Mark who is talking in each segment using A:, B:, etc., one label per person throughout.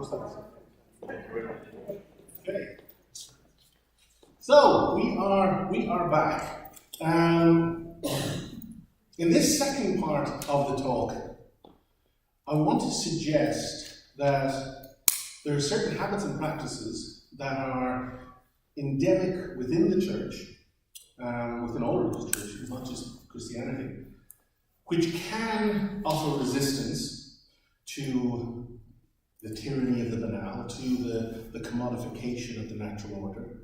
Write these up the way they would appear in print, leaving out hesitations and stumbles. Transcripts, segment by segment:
A: Okay. So we are back. In this second part of the talk, I want to suggest that there are certain habits and practices that are endemic within the church, within all religious churches, not just Christianity, which can offer resistance to the tyranny of the banal, to the commodification of the natural order.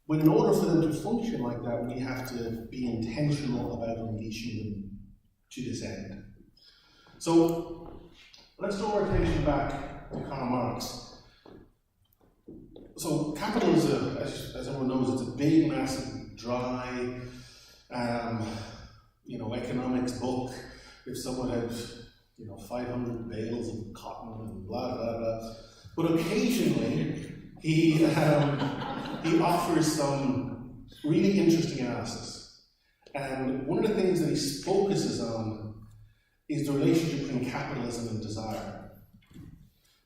A: But in order for them to function like that, we have to be intentional about unleashing them to this end. So let's draw our attention back to Karl Marx. So capitalism, as everyone knows, it's a big, massive, dry, economics book. If someone had 500 bales of cotton and blah, blah, blah. But occasionally, he offers some really interesting analysis. And one of the things that he focuses on is the relationship between capitalism and desire.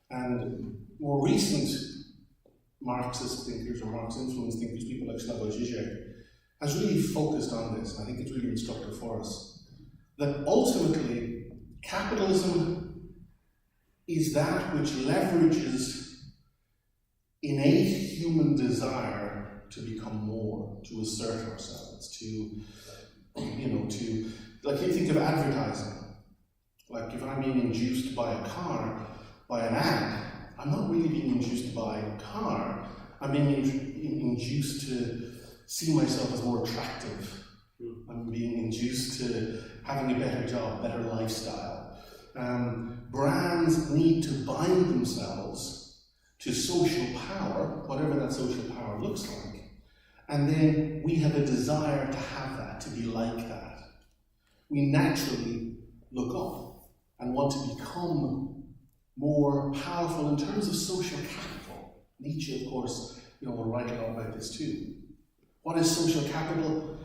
A: And more recent Marxist thinkers, or Marx-influenced thinkers, people like Slavoj Žižek, has really focused on this. And I think it's really instructive for us. That ultimately, capitalism is that which leverages innate human desire to become more, to assert ourselves, to like you think of advertising. Like if I'm being induced by a car, by an ad, I'm not really being induced to buy a car. I'm being induced to see myself as more attractive. I'm being induced to having a better job, better lifestyle. Brands need to bind themselves to social power, whatever that social power looks like. And then we have a desire to have that, to be like that. We naturally look up and want to become more powerful in terms of social capital. Nietzsche, of course, will write a lot about this too. What is social capital?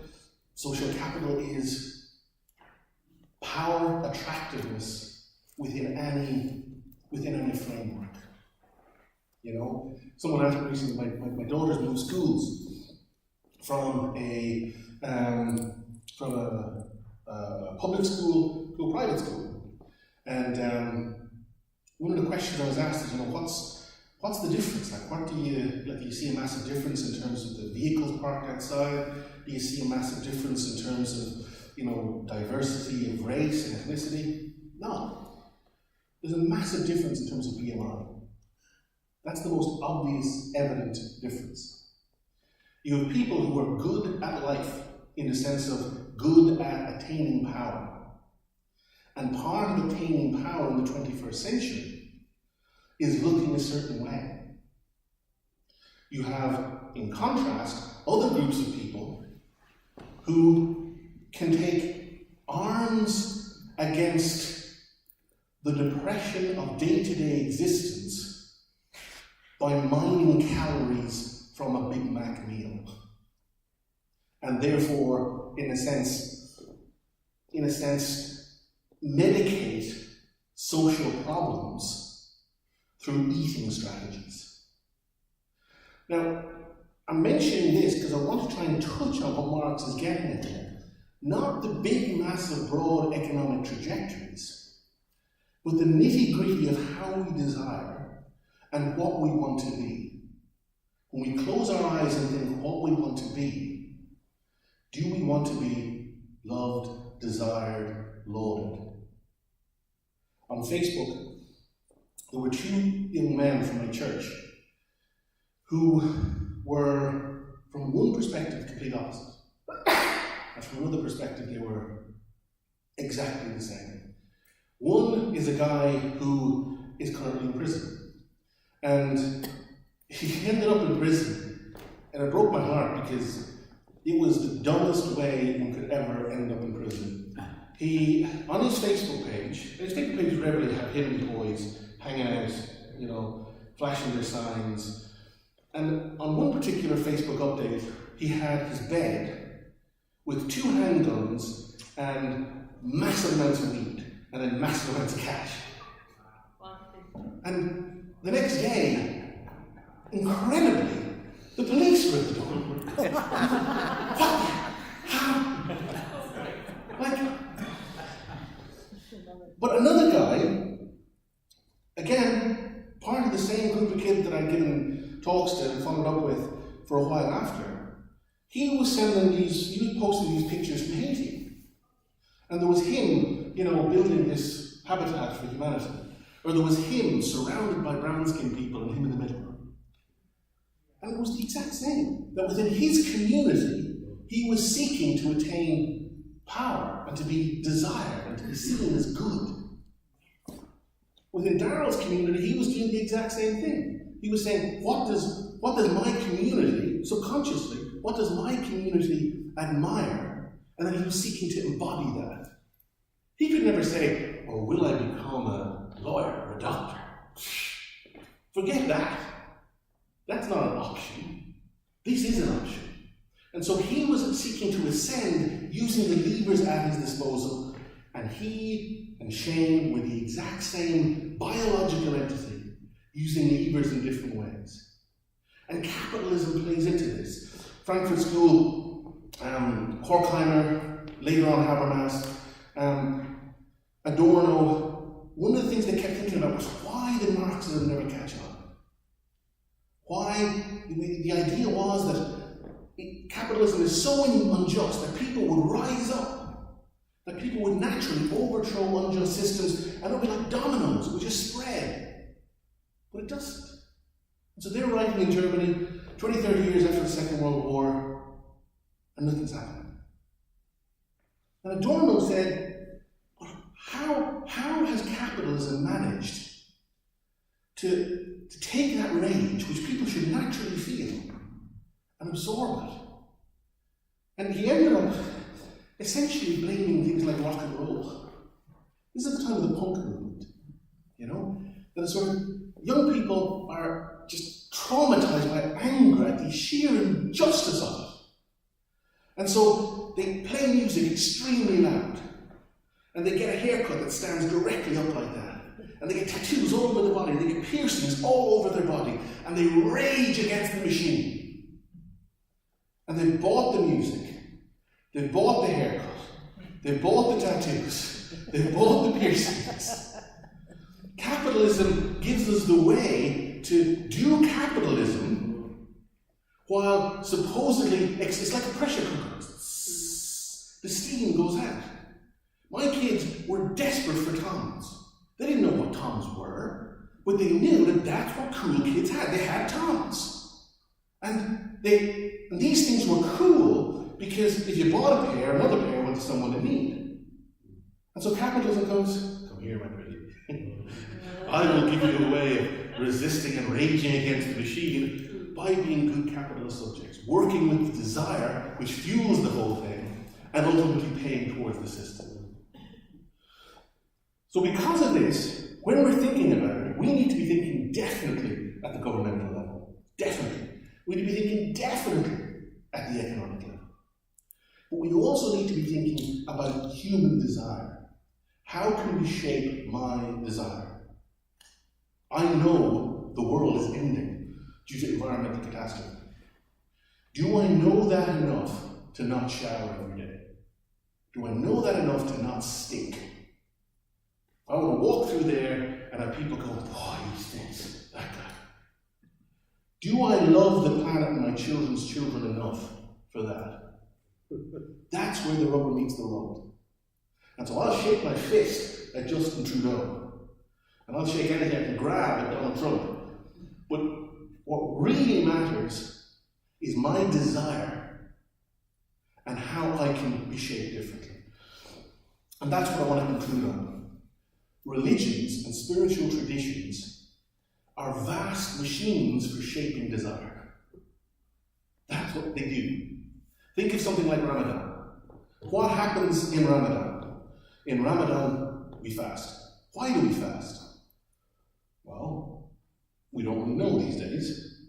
A: Social capital is power, attractiveness within any framework. Someone asked me recently, my daughter's moved schools from a public school to a private school. And one of the questions I was asked is, what's the difference? Like, what do you see a massive difference in terms of the vehicles parked outside? Do you see a massive difference in terms of, diversity of race and ethnicity? No. There's a massive difference in terms of BMI. That's the most obvious, evident difference. You have people who are good at life in the sense of good at attaining power. And part of attaining power in the 21st century is looking a certain way. You have, in contrast, other groups of people who can take arms against the depression of day-to-day existence by mining calories from a Big Mac meal. And therefore, in a sense, medicate social problems through eating strategies. Now, I'm mentioning this because I want to try and touch on what Marx is getting at here. Not the big, massive, broad economic trajectories, but the nitty-gritty of how we desire and what we want to be. When we close our eyes and think what we want to be, do we want to be loved, desired, lauded? On Facebook, there were two young men from my church who were, from one perspective, complete opposite. And from another perspective, they were exactly the same. One is a guy who is currently in prison. And he ended up in prison. And it broke my heart because it was the dumbest way one could ever end up in prison. He, on his Facebook page regularly have hidden boys hanging out, flashing their signs. And on one particular Facebook update, he had his bed with 2 handguns and massive amounts of weed, and then massive amounts of cash. And the next day, incredibly, the police were at the door. What? How? But another guy, again, part of the same group of kids that I'd given talks to and followed up with for a while after, he was posting these pictures from Haiti. And there was him, building this habitat for humanity. Or there was him surrounded by brown-skinned people and him in the middle. And it was the exact same, that within his community, he was seeking to attain power and to be desired and to be seen as good. Within Darrell's community, he was doing the exact same thing. He was saying, what does my community, subconsciously, what does my community admire? And then he was seeking to embody that. He could never say, oh, will I become a lawyer or a doctor? Forget that. That's not an option. This is an option. And so he was seeking to ascend using the levers at his disposal, and he and Shane were the exact same biological entity, using levers in different ways. And capitalism plays into this. Frankfurt School, Horkheimer, later on Habermas, Adorno, one of the things they kept thinking about was why did Marxism never catch on? Why? The idea was that capitalism is so unjust that people would rise up, that people would naturally overthrow unjust systems, and it would be like dominoes, it would just spread. But it doesn't. And so they're writing in Germany 20, 30 years after the Second World War, and nothing's happening. And Adorno said, how has capitalism managed to take that rage, which people should naturally feel, and absorb it? And he ended up essentially blaming things like rock and roll. This is the time of the punk movement, that sort of young people are just traumatized by anger at the sheer injustice of it. And so they play music extremely loud, and they get a haircut that stands directly up like that. And they get tattoos all over the body, they get piercings all over their body, and they rage against the machine. And they bought the music, they bought the haircut, they bought the tattoos, they bought the piercings. Capitalism gives us the way to do capitalism while supposedly, it's like a pressure cooker. The steam goes out. My kids were desperate for Toms. They didn't know what Toms were, but they knew that that's what cool kids had. They had Toms. And these things were cool because if you bought a pair, another pair went to someone in need. And so capitalism goes, come here, my pretty. I will give you a way of resisting and raging against the machine by being good capitalist subjects, working with the desire which fuels the whole thing, and ultimately paying towards the system. So because of this, when we're thinking about it, we need to be thinking definitely at the governmental level. Definitely. We need to be thinking definitely at the economic level. But we also need to be thinking about human desire. How can we shape my desire? I know the world is ending due to environmental catastrophe. Do I know that enough to not shower every day? Do I know that enough to not stink? I want to walk through there and have people go, boy, he stinks, that guy. Do I love the planet and my children's children enough for that? That's where the rubber meets the road. And so I'll shake my fist at Justin Trudeau. And I'll shake anything I can grab at Donald Trump. But what really matters is my desire and how I can be shaped differently. And that's what I want to conclude on. Religions and spiritual traditions are vast machines for shaping desire. That's what they do. Think of something like Ramadan. What happens in Ramadan? In Ramadan, we fast. Why do we fast? Well, we don't really know these days.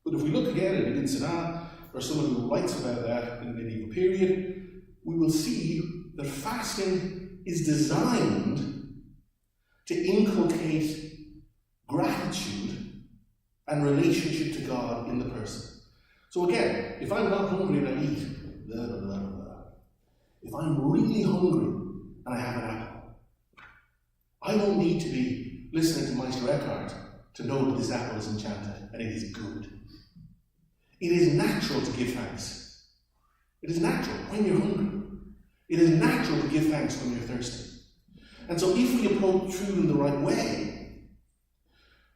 A: But if we look again at Ibn Sina, or someone who writes about that in the medieval period, we will see that fasting is designed to inculcate gratitude and relationship to God in the person. So again, if I'm not hungry and I eat, blah, blah, blah, blah. If I'm really hungry and I have an apple, I don't need to be listening to Meister Eckhart to know that this apple is enchanted and it is good. It is natural to give thanks. It is natural when you're hungry. It is natural to give thanks when you're thirsty. And so if we approach food in the right way,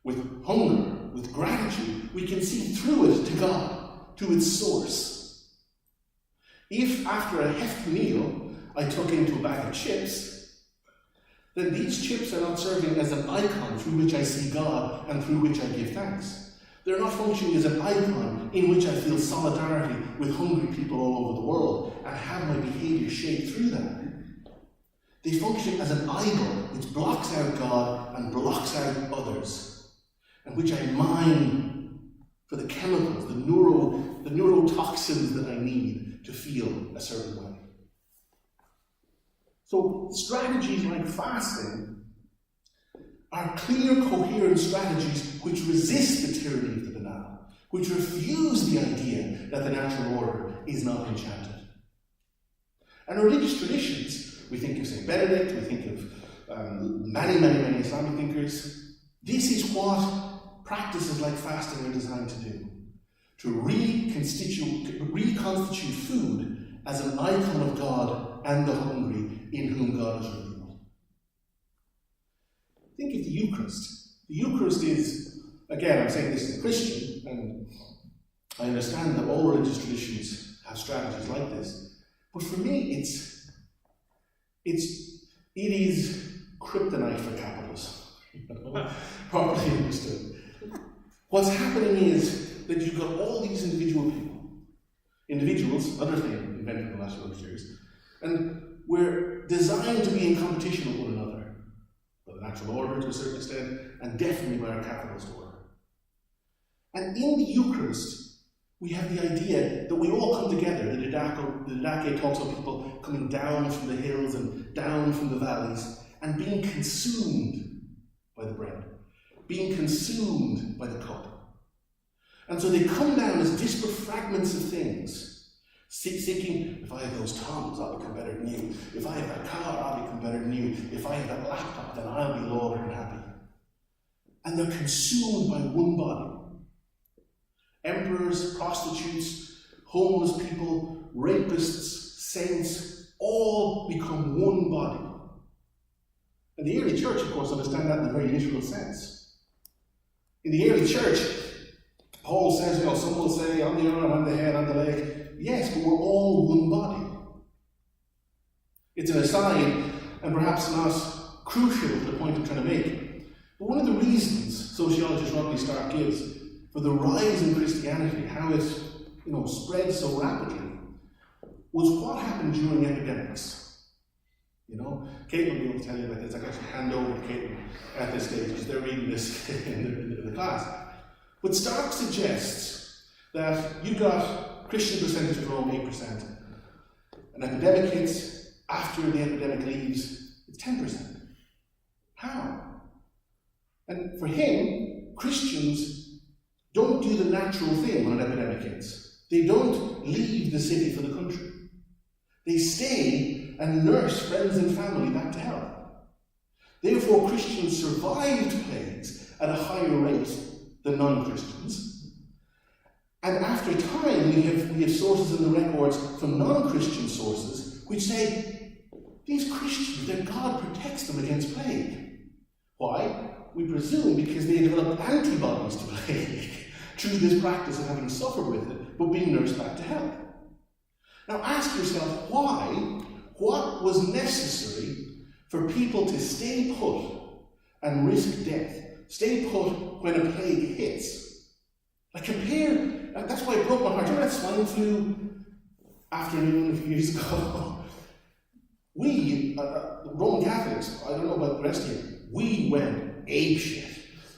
A: with hunger, with gratitude, we can see through it to God, to its source. If after a hefty meal I took into a bag of chips, then these chips are not serving as an icon through which I see God and through which I give thanks. They're not functioning as an icon in which I feel solidarity with hungry people all over the world and have my behaviour shaped through that. They function as an idol which blocks out God and blocks out others, and which I mine for the chemicals, the neurotoxins that I need to feel a certain way. So strategies like fasting are clear, coherent strategies which resist the tyranny of the banal, which refuse the idea that the natural order is not enchanted. And religious traditions, we think of St. Benedict, we think of many Islamic thinkers. This is what practices like fasting are designed to do, to reconstitute food as an icon of God and the hungry in whom God is revealed. Think of the Eucharist. The Eucharist is, again, I'm saying this as a Christian, and I understand that all religious traditions have strategies like this, but for me it is kryptonite for capitalism, properly understood. What's happening is that you've got all these individuals, other thing invented in the last 100 years, and we're designed to be in competition with one another. The natural order to a certain extent, and definitely by our capitalist order. And in the Eucharist, we have the idea that we all come together. The Didache talks about people coming down from the hills and down from the valleys and being consumed by the bread, being consumed by the cup. And so they come down as disparate fragments of things, seeking, if I have those tongues, I'll become better than you. If I have that car, I'll become better than you. If I have that laptop, then I'll be lauded and happy. And they're consumed by one body. Emperors, prostitutes, homeless people, rapists, saints, all become one body. And the early church, of course, understand that in a very literal sense. In the early church, Paul says, some will say, I'm the arm, I'm the head, I'm the leg. Yes, but we're all one body. It's an aside, and perhaps not crucial to the point I'm trying to make. But one of the reasons sociologist Rodney Stark gives for the rise in Christianity, how it spread so rapidly, was what happened during epidemics. Caitlin will be able to tell you about this. I can actually hand over to Caitlin at this stage because they're reading this in the class. But Stark suggests that you've got Christian percentage of Rome 8%. An epidemic hits, after the epidemic leaves, it's 10%. How? And for him, Christians don't do the natural thing when an epidemic hits. They don't leave the city for the country. They stay and nurse friends and family back to health. Therefore, Christians survived plagues at a higher rate than non-Christians. And after time, we have sources in the records from non-Christian sources which say, these Christians, their God protects them against plague. Why? We presume because they developed antibodies to plague through this practice of having suffered with it, but being nursed back to health. Now ask yourself, why? What was necessary for people to stay put and risk death? Stay put when a plague hits. That's why it broke my heart. Do you remember that swine flu afternoon a few years ago? We, Roman Catholics, I don't know about the rest of you, we went apeshit.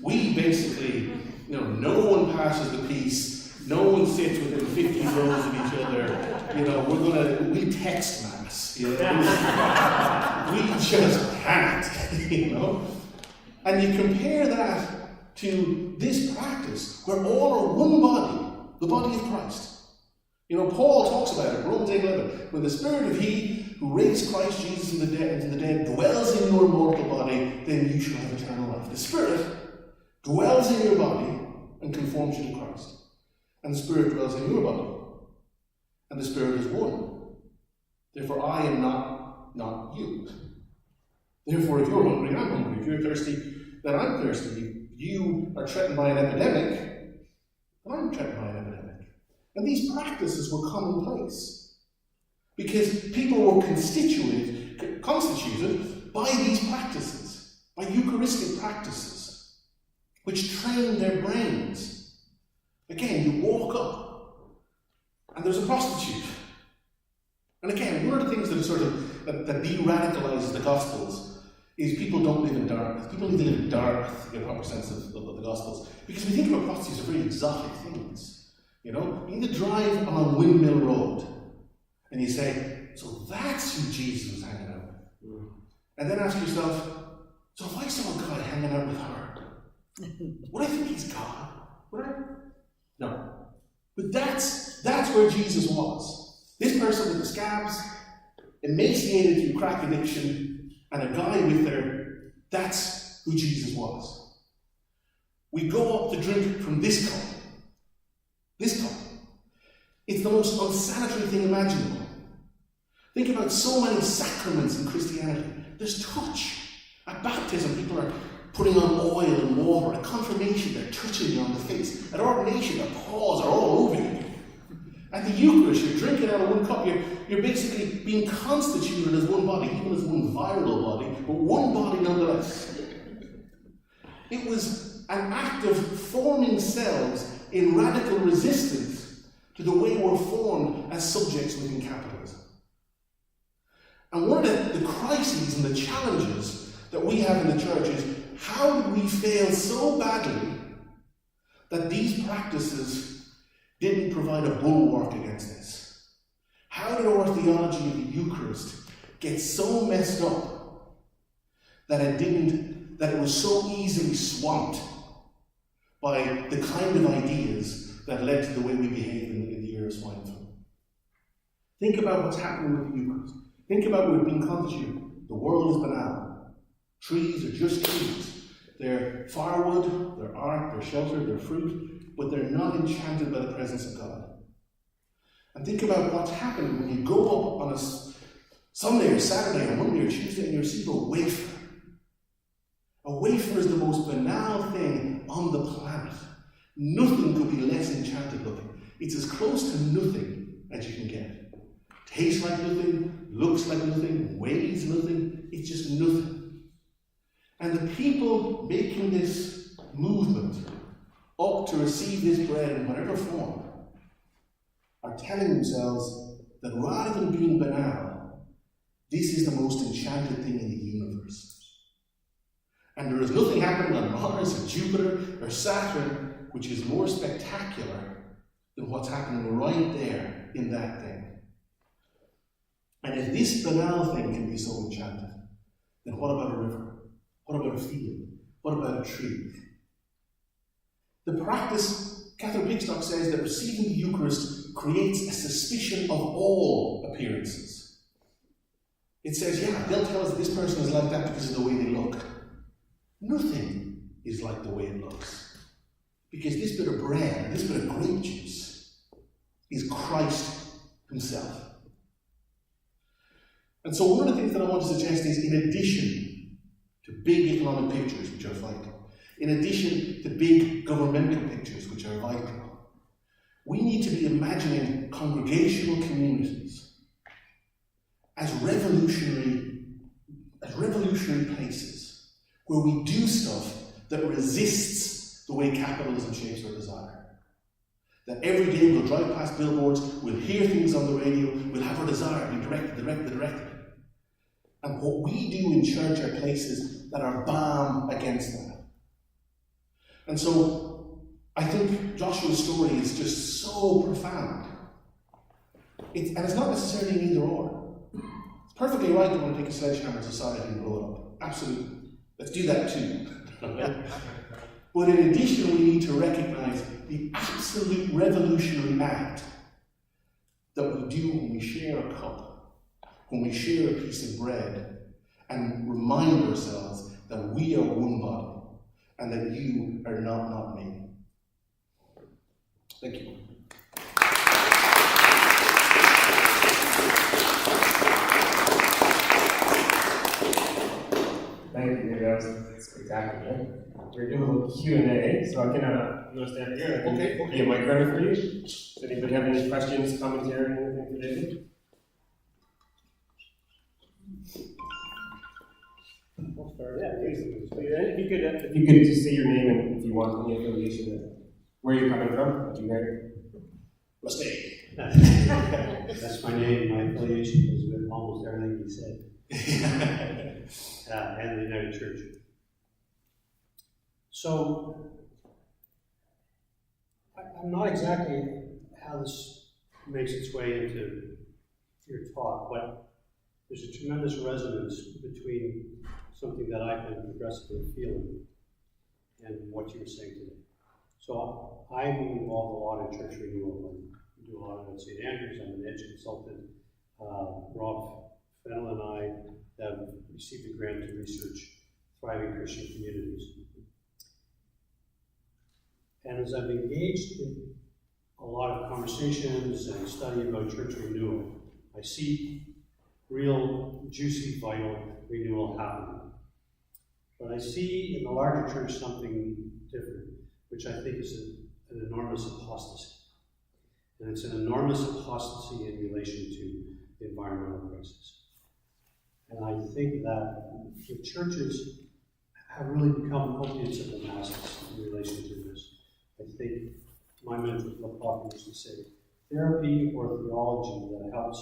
A: We basically, no one passes the peace, no one sits within 50 rows of each other, we text mass, we just panicked, And you compare that to this practice where all are one body, the body of Christ. You know, Paul talks about it, Romans 8:11. When the spirit of he who raised Christ Jesus into the dead dwells in your mortal body, then you shall have eternal life. The Spirit dwells in your body and conforms you to Christ. And the Spirit dwells in your body. And the Spirit is one. Therefore I am not you. Therefore if you're hungry, I'm hungry. If you're thirsty, then I'm thirsty. If you are threatened by an epidemic, then I'm threatened by an epidemic. And these practices were commonplace. Because people were constituted by these practices, by Eucharistic practices, which train their brains. Again, you walk up, and there's a prostitute. And again, one of the things that is sort of that de-radicalizes the Gospels is people don't live in darkness. People need to live in darkness, in a proper sense of the Gospels. Because we think about prostitutes as very exotic things. You know, you need to drive on Windmill Road. And you say, so that's who Jesus was hanging out with. And then ask yourself, so if I saw a guy hanging out with her, would I think he's God? Would I? No. But that's where Jesus was. This person with the scabs, emaciated through crack addiction, and a guy with her, that's who Jesus was. We go up to drink from this cup. This cup. It's the most unsanitary thing imaginable. Think about so many sacraments in Christianity. There's touch. At baptism, people are putting on oil and water. At confirmation, they're touching you on the face. At ordination, their paws are all over you. At the Eucharist, you're drinking out of one cup. You're basically being constituted as one body, even as one viral body, but one body nonetheless. It was an act of forming selves in radical resistance to the way we're formed as subjects within capitalism. And one of the crises and the challenges that we have in the church is, how did we fail so badly that these practices didn't provide a bulwark against this? How did our theology of the Eucharist get so messed up that it was so easily swamped by the kind of ideas that led to the way we behave in the year of swine flu? Think about what's happening with the Eucharist. Think about what we've been constituted. The world is banal. Trees are just trees. They're firewood, they're art, they're shelter, they're fruit, but they're not enchanted by the presence of God. And think about what's happening when you go up on a Sunday or Saturday or Monday or Tuesday and you receive a wafer. A wafer is the most banal thing on the planet. Nothing could be less enchanted looking. It's as close to nothing as you can get. Tastes like nothing, looks like nothing, weighs nothing, it's just nothing. And the people making this movement up to receive this bread in whatever form are telling themselves that rather than being banal, this is the most enchanted thing in the universe. And there is nothing happening on Mars or Jupiter or Saturn which is more spectacular than what's happening right there in that thing. And if this banal thing can be so enchanted, then what about a river? What about a field? What about a tree? The practice, Catholic Bigstock says, that receiving the Eucharist creates a suspicion of all appearances. It says, yeah, they'll tell us that this person is like that because of the way they look. Nothing is like the way it looks. Because this bit of bread, this bit of grape juice, is Christ himself. And so one of the things that I want to suggest is, in addition to big economic pictures, which are vital, in addition to big governmental pictures, which are vital, we need to be imagining congregational communities as revolutionary places where we do stuff that resists the way capitalism shapes our desire. That every day we'll drive past billboards, we'll hear things on the radio, we'll have our desire be directed. And what we do in church are places that are balm against that. And so I think Joshua's story is just so profound. And it's not necessarily an either or. It's perfectly right to want to take a sledgehammer to society and blow it up. Absolutely. Let's do that too. But in addition, we need to recognize the absolute revolutionary act that we do when we share a cup, when we share a piece of bread, and remind ourselves that we are one body, and that you are not me. Thank you.
B: Thank you, David. That was spectacular. We're doing a little Q&A, so I can you want to stand here?
A: Okay.
B: Be a mic ready for you. Does anybody have any questions, commentary, anything for David? I'll start. Yeah, please. If you could just say your name and if you want any affiliation, where you're coming from, that'd be great.
A: Mistake.
C: That's my name. My affiliation is with almost everything he said. And the United Church. So, I'm not exactly how this makes its way into your talk, but there's a tremendous resonance between something that I've been progressively feeling and what you were saying today. So, I'm involved a lot in church renewal. We do a lot of it at St. Andrews. I'm an edge consultant. Rob Fennell and I have received a grant to research thriving Christian communities. And as I've engaged in a lot of conversations and study about church renewal, I see real, juicy, vital renewal happening. But I see in the larger church something different, which I think is an enormous apostasy. And it's an enormous apostasy in relation to the environmental crisis. And I think that the churches have really become opiates of the masses in relation to this. I think my mentor, LaPointe, used to say, therapy or theology that helps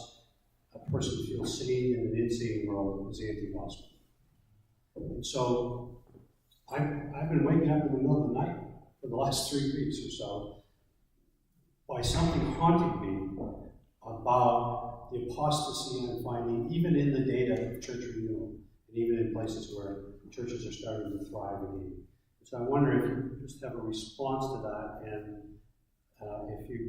C: a person feel sane in an insane world is anti-gospel. And so I've been waking up in the middle of the night for the last 3 weeks or so by something haunting me about the apostasy I'm finding even in the data of church renewal, and even in places where churches are starting to thrive again. So I wonder if you just have a response to that, and if you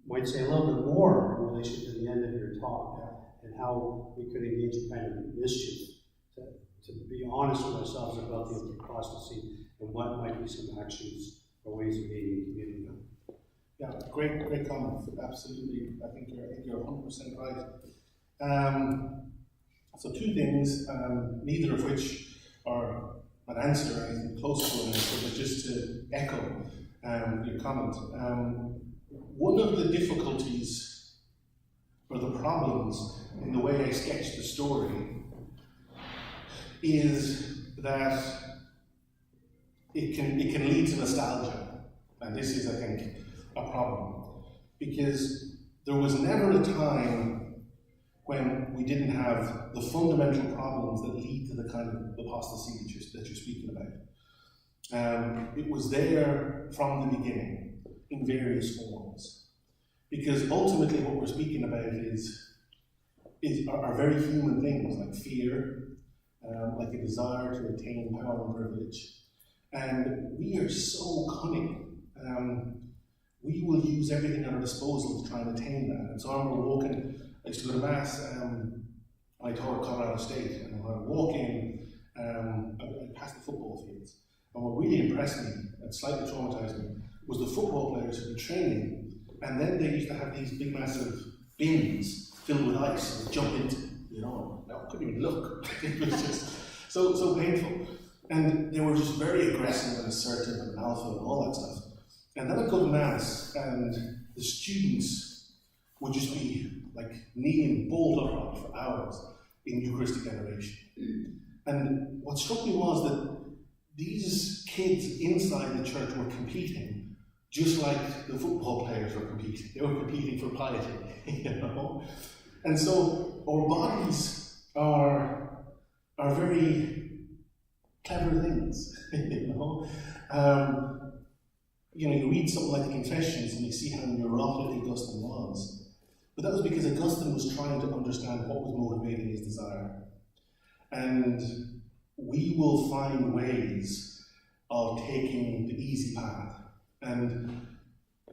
C: might say a little bit more in relation to the end of your talk, and how we could engage in kind of mischief to be honest with ourselves about the apostasy and what might be some actions or ways of gaining community.
A: Yeah, great comments. Absolutely, I think you're 100% right. So 2 things, neither of which are an answer or anything close to an answer, but just to echo your comment. One of the difficulties or the problems in the way I sketch the story is that it can lead to nostalgia, and this is, I think, a problem, because there was never a time when we didn't have the fundamental problems that lead to the kind of apostasy that you're speaking about. It was there from the beginning in various forms, because ultimately what we're speaking about are very human things like fear, like a desire to attain power and privilege, and we are so cunning. We will use everything at our disposal to try and attain that. And so I remember walking, I used to go to Mass, I taught at Colorado State, and when I walk in, I passed the football fields. And what really impressed me, and slightly traumatized me, was the football players who were training, and then they used to have these big massive bins filled with ice and jump into, I couldn't even look. It was just so painful. And they were just very aggressive and assertive and alpha and all that stuff. And then I'd go to Mass, and the students would just be like kneeling bolt upright for hours in Eucharistic adoration. And what struck me was that these kids inside the church were competing just like the football players were competing. They were competing for piety, And so our bodies are very clever things, You read something like the Confessions and you see how neurotic Augustine was. But that was because Augustine was trying to understand what was motivating his desire. And we will find ways of taking the easy path. And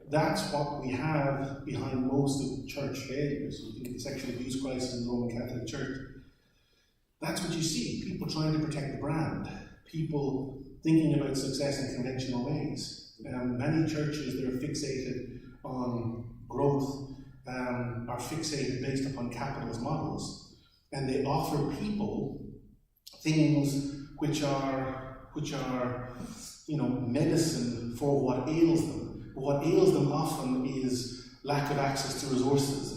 A: that's what we have behind most of church failures. We think of the sexual abuse crisis in the Roman Catholic Church. That's what you see. People trying to protect the brand. People thinking about success in conventional ways. Many churches that are fixated on growth are fixated based upon capitalist models. And they offer people things which are medicine for what ails them. But what ails them often is lack of access to resources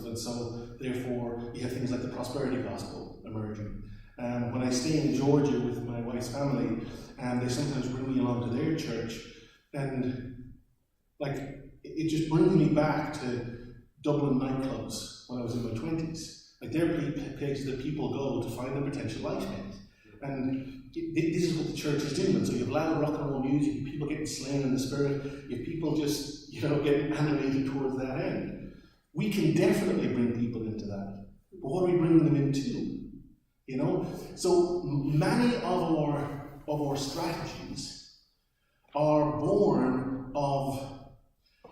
A: and so therefore you have things like the prosperity gospel emerging. When I stay in Georgia with my wife's family, they sometimes bring me along to their church, and it just brings me back to Dublin nightclubs when I was in my 20s. They're places that people go to find their potential life mate. And this is what the church is doing. And so you have loud rock and roll music, people getting slain in the spirit, you have people just, getting animated towards that end. We can definitely bring people into that. But what are we bringing them into? So many of our strategies are born of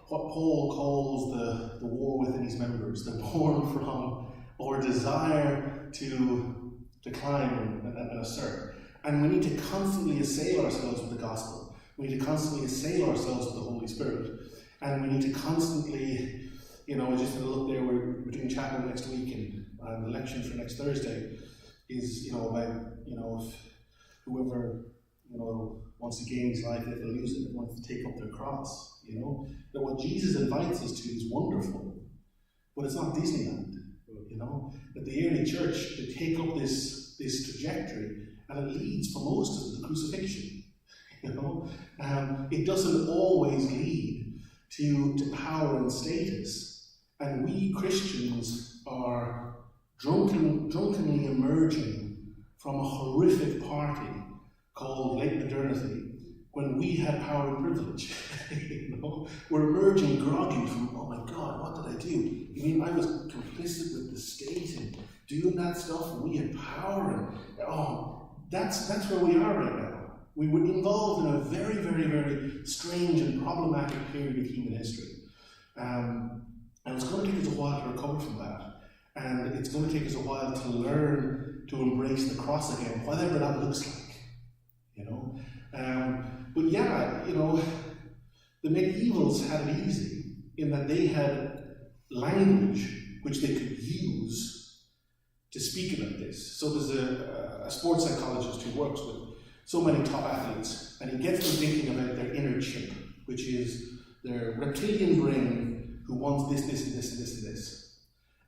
A: what Paul calls the war within his members. They're born from our desire to climb and assert. And we need to constantly assail ourselves with the gospel. We need to constantly assail ourselves with the Holy Spirit. And we need to constantly, I just had a look there, we're doing chapel next week, and the lecture for next Thursday is, about, if whoever, wants to gain his life, they will lose it, wants to take up their cross, That what Jesus invites us to is wonderful, but it's not Disneyland, That the early church, they take up this trajectory, and it leads for most of the crucifixion, It doesn't always lead to power and status, and we Christians are drunkenly emerging from a horrific party called late modernity, when we had power and privilege. We're emerging groggy from, oh my God, what did I do? You mean I was complicit with the state and doing that stuff, and we had power, and that's where we are right now. We were involved in a very, very, very strange and problematic period of human history. And it's going to take us a while to recover from that. And it's going to take us a while to learn to embrace the cross again, whatever that looks like. But yeah, the medievals had it easy in that they had language which they could use to speak about this. So there's a sports psychologist who works with so many top athletes, and he gets them thinking about their inner chimp, which is their reptilian brain who wants this, this, and this, and this, and this.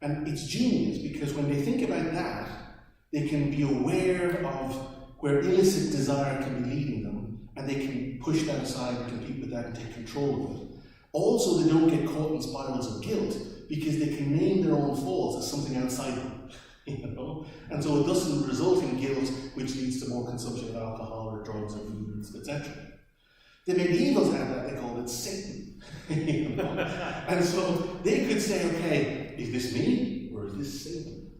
A: And it's genius, because when they think about that, they can be aware of where illicit desire can be leading them, and they can push that aside and compete with that and take control of it. Also, they don't get caught in spirals of guilt, because they can name their own faults as something outside them. And so it doesn't result in guilt, which leads to more consumption of alcohol or drugs or foods, etc. The medievals had that, they called it Satan. And so they could say, okay, is this me or is this Satan?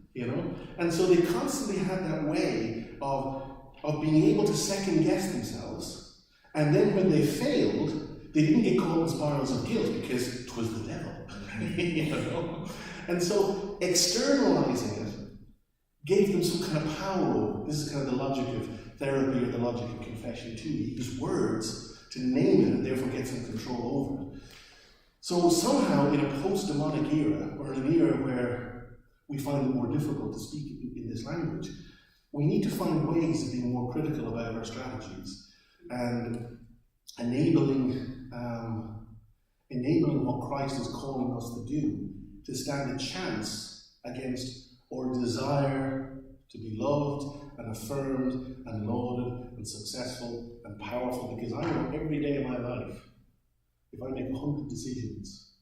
A: And so they constantly had that way of being able to second guess themselves, and then when they failed, they didn't get caught in spirals of guilt because it was the devil. And so externalizing it gave them some kind of power over. This is kind of the logic of therapy or the logic of confession too. You use words to name it and therefore get some control over it. So somehow in a post-demonic era, or in an era where we find it more difficult to speak in this language, we need to find ways of being more critical about our strategies and enabling what Christ is calling us to do, to stand a chance against our desire to be loved and affirmed and lauded and successful and powerful. Because I know every day of my life, if I make 100 decisions,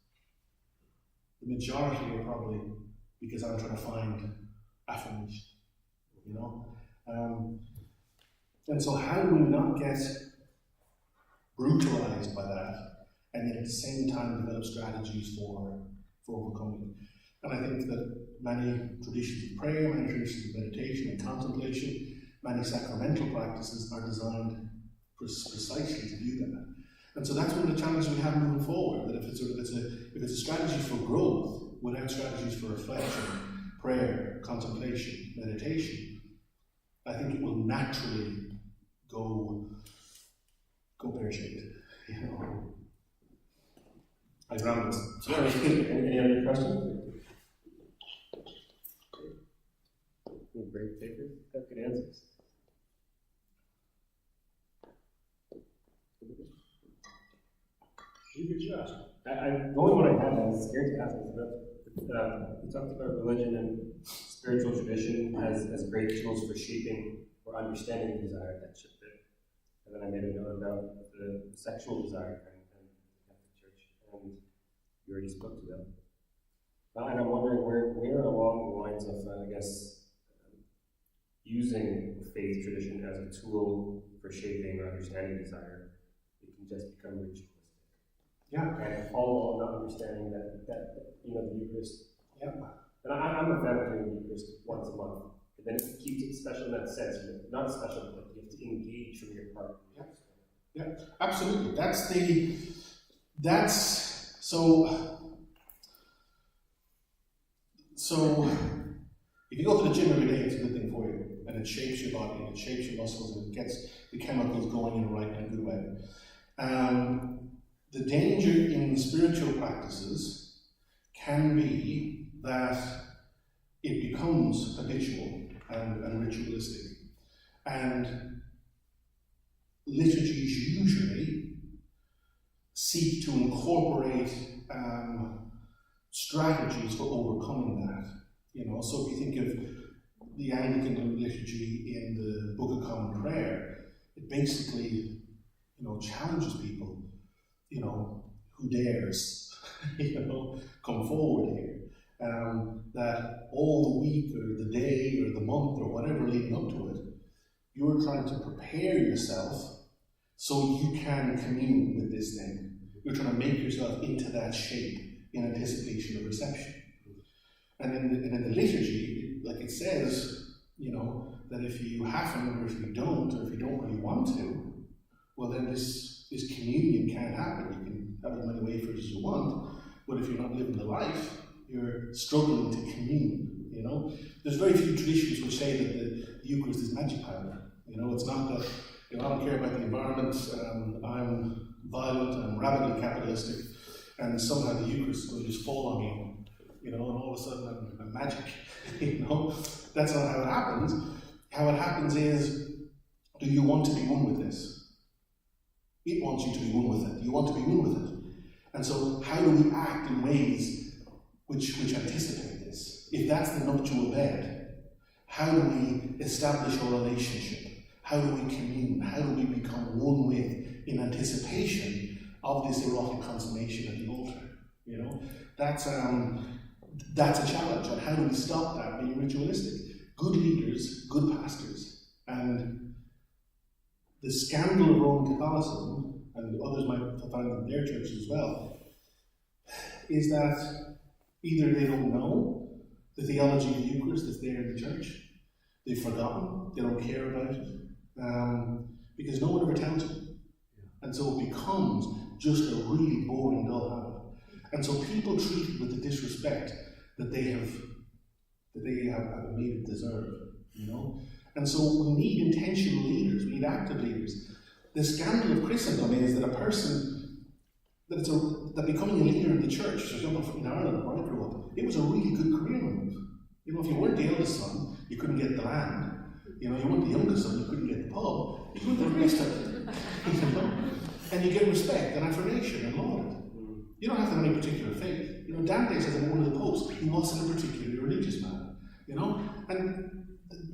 A: the majority are probably because I'm trying to find affirmation, And so how do we not get brutalized by that, and yet at the same time develop strategies for overcoming it? And I think that many traditions of prayer, many traditions of meditation and contemplation, many sacramental practices are designed precisely to do that. And so that's one of the challenges we have moving forward, that if it's a strategy for growth without strategies for reflection, prayer, contemplation, meditation, I think it will naturally go pear-shaped. You know. I promise.
B: Sorry, any other questions? Any great papers? Got good answers.
C: You could just.
B: The only one I had, I was scared to ask, was about, we talked about religion and spiritual tradition as great tools for shaping or understanding the desire that should fit. And then I made a note about the sexual desire and the Catholic Church, and you already spoke to that. And I'm wondering where along the lines of, using faith tradition as a tool for shaping or understanding desire, it can just become ritualistic.
A: Yeah.
B: And all not understanding that the Eucharist.
A: Yeah.
B: And I'm a fan of doing the Eucharist once a month. And then it keeps it special in that sense. Not special, but you have to engage from your part.
A: Yeah, absolutely. So if you go to the gym every day, it's a good thing for you, and it shapes your body, and it shapes your muscles, and it gets the chemicals going in the right and good way. The danger in spiritual practices can be that it becomes habitual and ritualistic, and liturgies usually seek to incorporate strategies for overcoming that. You know, so if you think of the Anglican liturgy in the Book of Common Prayer, it basically, challenges people, who dares, come forward here. That all the week or the day or the month or whatever leading up to it, you're trying to prepare yourself so you can commune with this thing. You're trying to make yourself into that shape in anticipation of reception. And in the liturgy, like it says, that if you haven't, or if you don't, or if you don't really want to, well then this communion can't happen. You can have as many wafers as you want, but if you're not living the life, you're struggling to commune. There's very few traditions which say that the Eucharist is magic powder. It's not that, I don't care about the environment, I'm violent, I'm rabidly capitalistic, and somehow the Eucharist will just fall on me, and all of a sudden I'm magic. That's not how it happens. How it happens is, do you want to be one with this? It wants you to be one with it. You want to be one with it. And so how do we act in ways which anticipate this? If that's the nuptial bed, how do we establish our relationship? How do we commune? How do we become one with in anticipation of this erotic consummation at the altar? That's a challenge. And how do we stop that being ritualistic? Good leaders, good pastors, and the scandal of Roman Catholicism, and others might have found it in their churches as well, is that either they don't know the theology of the Eucharist that's there in the church, they've forgotten, they don't care about it, because no one ever tells them. And so it becomes just a really boring, dull habit. And so people treat it with the disrespect that they have made it deserve, And so we need intentional leaders, we need active leaders. The scandal of Christendom is that that becoming a leader in the church, for example, in Ireland where I grew up, it was a really good career move. If you weren't the eldest son, you couldn't get the land. You weren't the youngest son, you couldn't get the pub. You were the priesthood. And you get respect and affirmation and lauded. You don't have to have any particular faith. Dante says in one of the posts, he wasn't a particularly religious man. And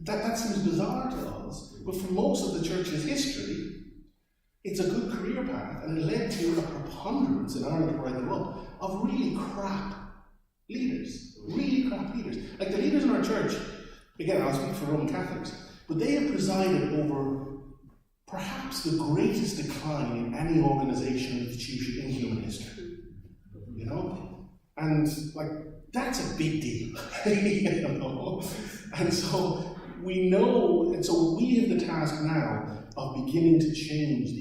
A: that seems bizarre to us, but for most of the church's history, it's a good career path, and it led to a preponderance in Ireland where I grew up of really crap leaders. Like the leaders in our church, again, I'll speak for Roman Catholics, but they have presided over perhaps the greatest decline in any organisation or institution in human history. And that's a big deal. And so we know, and so we have the task now of beginning to change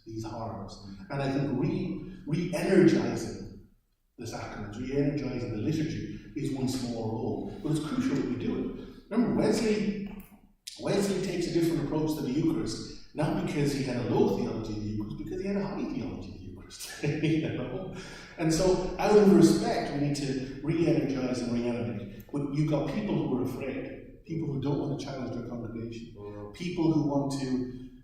A: these horrors. And I think re-energizing the sacraments, re-energizing the liturgy is one small role. But it's crucial that we do it. Remember, Wesley takes a different approach to the Eucharist, not because he had a low theology of the Eucharist, because he had a high theology of the Eucharist. You know? And so, out of respect, we need to re-energize and reanimate. But you've got people who are afraid, people who don't want to challenge their congregation, people who want to,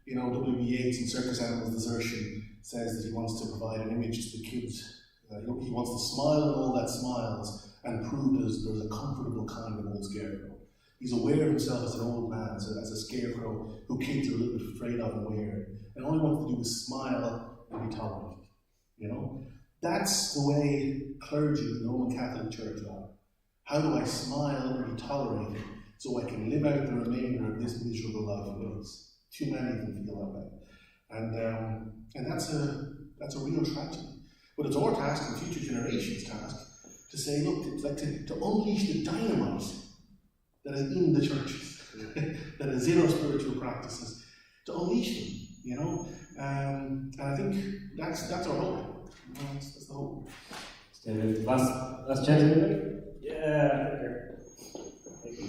A: you know, W.B. Yeats in Circus Animals Desertion says that he wants to provide an image to the kids. He wants to smile at all that smiles and prove there's a comfortable kind of old scarecrow. He's aware of himself as an old man, as a scarecrow who kids are a little bit afraid of and weird. And all he wants to do is smile and be tolerated. You know? That's the way clergy in the Roman Catholic Church are. How do I smile and be tolerated so I can live out the remainder of this miserable life of yours? Too many of them feel that way. And that's a real tragedy. But it's our task and future generations' task to say, look, it's like to unleash the dynamite that is in the churches, that is in our spiritual practices, to unleash them, you know? And I think that's our hope. You know, that's the hope.
B: Last chance, anybody? Yeah, here. Thank you.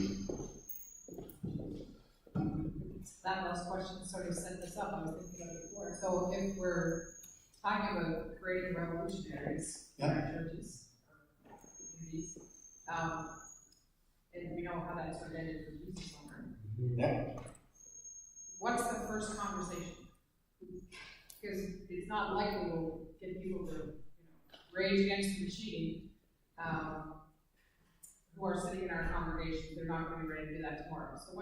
D: That last question sort of set this up. I was thinking about it before. So if we're talking about creating revolutionaries in our churches or communities, and we know how that's related to Jesus somewhere.
A: Yeah.
D: What's the first conversation? Because it's not likely we'll get people to rage against the machine who are sitting in our congregation. They're not going to be ready to do that tomorrow. So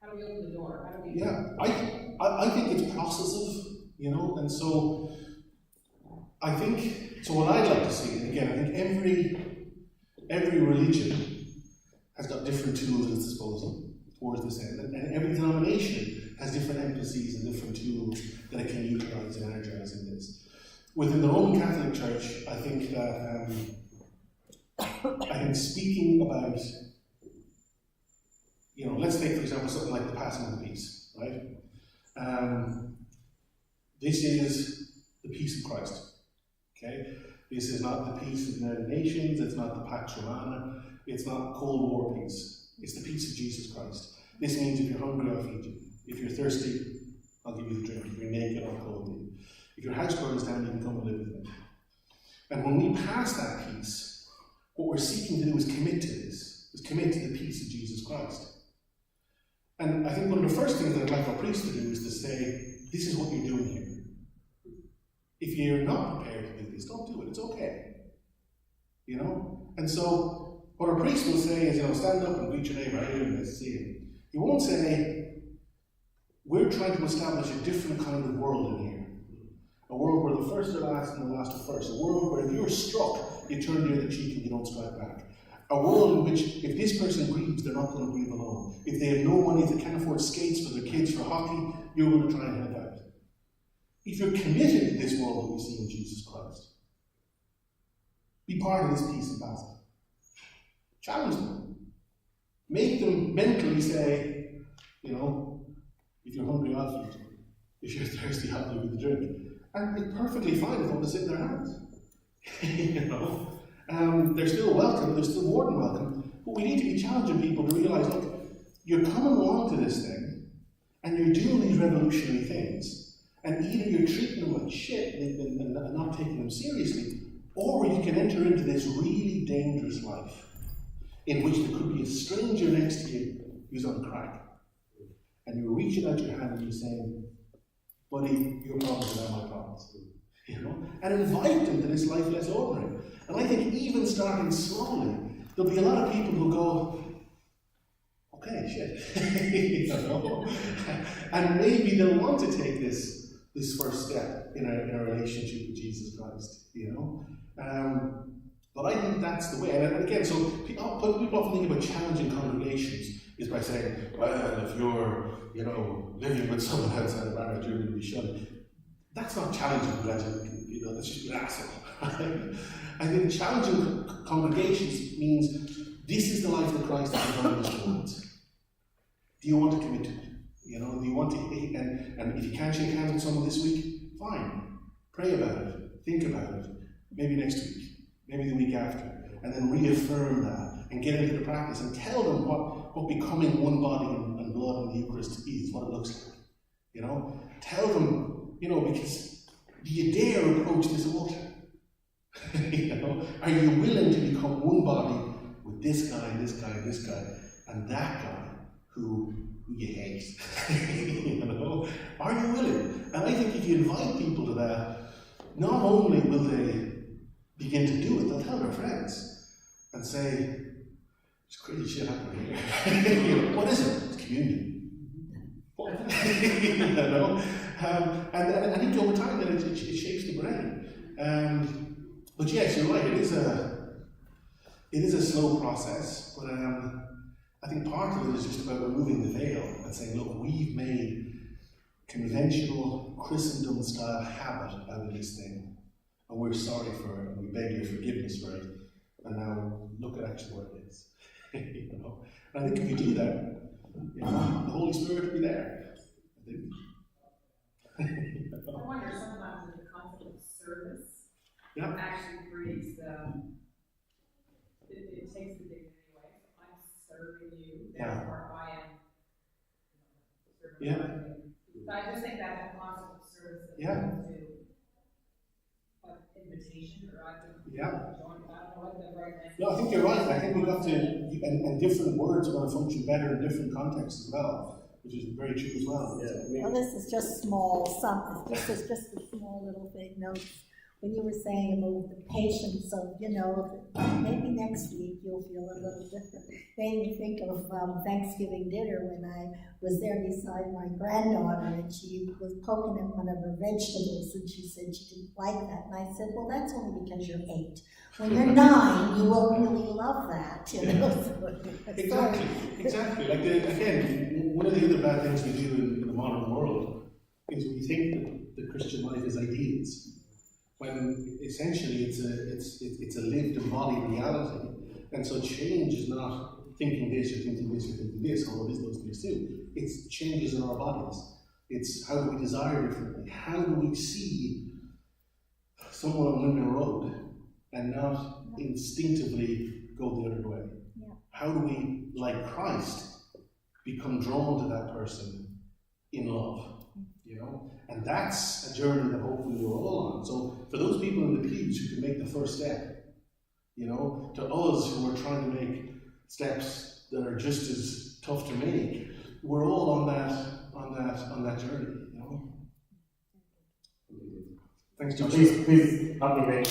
D: how do we open the door? How do we?
A: Yeah, I think it's processive, you know, and so I think, so what I'd like to see, and again, I think every religion has got different tools at its disposal towards this end, and every denomination has different emphases and different tools that it can utilize and energize in this. Within the Roman Catholic Church, I think that speaking about, you know, let's take for example something like the passing of the peace, right? This is the peace of Christ. Okay? This is not the peace of the United Nations, it's not the Pax Romana, it's not Cold War peace. It's the peace of Jesus Christ. This means if you're hungry, I'll feed you. If you're thirsty, I'll give you the drink. If you're naked, I'll clothe you. If your house burns down, you can come and live with me. And when we pass that peace, what we're seeking to do is commit to this, is commit to the peace of Jesus Christ. And I think one of the first things that I'd like our priests to do is to say, this is what you're doing here. If you're not prepared to do this, don't do it. It's okay. You know? And so, what our priest will say is, you know, stand up and greet your neighbor. How are you doing? Nice to see you. He won't say, we're trying to establish a different kind of world in here. A world where the first are last and the last are first. A world where if you're struck, you turn the other cheek and you don't strike back. A world in which if this person grieves, they're not going to grieve alone. If they have no money, if they can't afford skates for their kids for hockey, you're going to try and help out. If you're committed to this world that we see in Jesus Christ, be part of this peace and battle. Challenge them. Make them mentally say, you know, if you're hungry, I'll feed you. If you're thirsty, I'll give you the drink. And it's perfectly fine if they want to sit in their hands. You know? They're still welcome, they're still more than welcome, but we need to be challenging people to realize, look, you're coming along to this thing, and you're doing these revolutionary things, and either you're treating them like shit and not taking them seriously, or you can enter into this really dangerous life, in which there could be a stranger next to you who's on crack, and you're reaching out your hand and you're saying, buddy, your problems are my problems. You know, and invite them to this life less ordinary. And I think even starting slowly, there'll be a lot of people who go, okay, shit. You know? And maybe they'll want to take this first step in a relationship with Jesus Christ, you know. But I think that's the way. And again, so people often think about challenging congregations is by saying, well, if you're, you know, living with someone outside of marriage, you're going to be shunned. That's not challenging religion, you know, that's just an asshole. I think challenging congregations means this is the life that Christ has given us towards. Do you want to commit to it? You know, do you want to, and if you can't shake hands with someone this week, fine. Pray about it, think about it, maybe next week, maybe the week after, and then reaffirm that and get into the practice and tell them what becoming one body and blood in the Eucharist is, what it looks like. You know, tell them, you know, because do you dare approach this altar? You know, are you willing to become one body with this guy, this guy, this guy, and that guy who you hate? You know, are you willing? And I think if you invite people to that, not only will they begin to do it, they'll tell their friends and say, "There's crazy shit happening here." You know, what is it? It's communion. What? You know, and I think over time then it shapes the brain. But yes, you're right. It is a slow process, but I think part of it is just about removing the veil and saying, look, we've made conventional Christendom-style habit out of this thing, and we're sorry for it, and we beg your forgiveness for it, and now look at actually what it is. You know? And I think if you do that, you know, the Holy Spirit will be there. I think.
D: I wonder sometimes if the concept of service actually breeds it takes the dignity away. So I'm serving you, therefore I am serving you. So I just think that the concept of service is to invitation or I can join. I don't know what the right thing.
A: No, I think you're right. I think we've got to, and different words are going to function better in different contexts as well, which is very true as well.
E: Yeah. Well, this is just small, this is just a small little thing. Note when you were saying about the patience of, you know, maybe next week you'll feel a little different. Made me think of Thanksgiving dinner when I was there beside my granddaughter and she was poking at one of her vegetables and she said she didn't like that. And I said, well, that's only because you're 8. When you're 9, you will really love that, you know.
A: Exactly. Like again, one of the other bad things we do in the modern world is we think that the Christian life is ideals, when essentially it's a lived, embodied reality. And so change is not thinking this or thinking this or thinking this, although it is those things too. It's changes in our bodies. It's how do we desire differently? How do we see someone on Linden Road and not instinctively go the other way?
E: Yeah.
A: How do we, like Christ, become drawn to that person in love? You know? And that's a journey that hopefully we're all on. So for those people in the pews who can make the first step, you know, to us who are trying to make steps that are just as tough to make, we're all on that journey, you know. Thanks, Josh.
B: Please help me make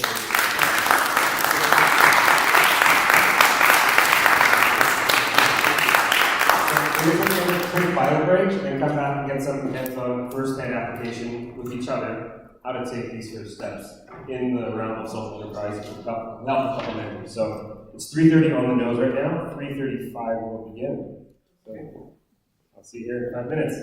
B: We're going to take a Bible break and come back and get some hands-on first-hand application with each other how to take these first steps in the realm of social enterprise with help a couple members. So it's 3:30 on the nose right now. 3:35 will begin. So I'll see you here in 5 minutes.